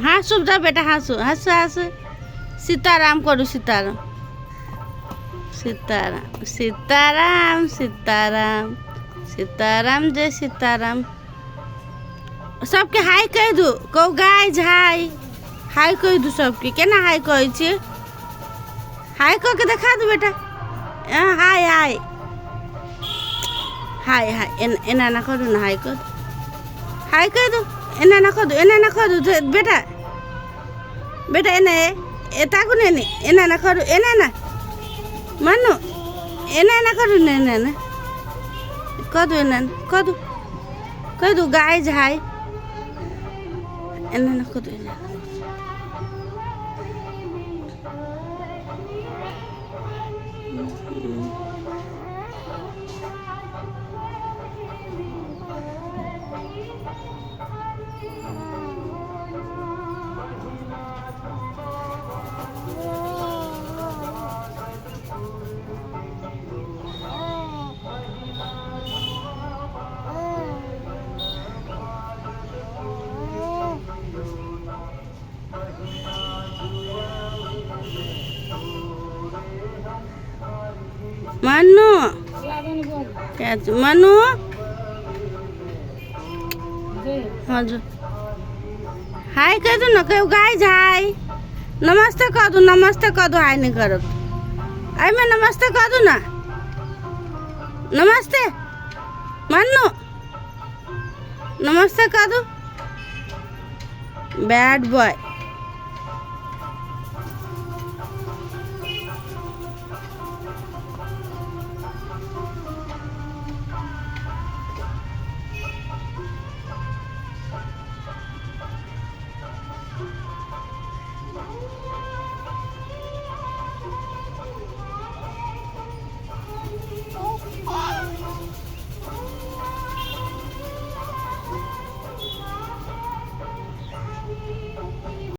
হাসু যা বেটা, হাসু হাসু হাসু। সীতারাম করু, সীতারাম সীতারাম সীতারাম সীতারাম सीताराम जय सीताराम। सबके हाय कह दू, कौ गाइज हाय हाय कह दू सबके। केना हाय कह छे? हाय कह के देखा दू बेटा। हाय हाय हाय हाय एना ना करू ना, हाय कह हाय कह दू। एना ना कह दू, एना ना कह दू बेटा। बेटा एना ए ताकू ने एना ना करू, एना ना मानो, एना ना करू ना, एना ना कदू, एना कदू कह दू गाइज हाय। एना ना कदू, एना मनु मनु। हाँ जो हाय कह दो ना, कहो गाइज हाय। नमस्ते कह दो, नमस्ते कह दो, हाय नहीं करो। आई मैं नमस्ते कह दू ना, नमस्ते मनु, नमस्ते कह दू। Bad boy.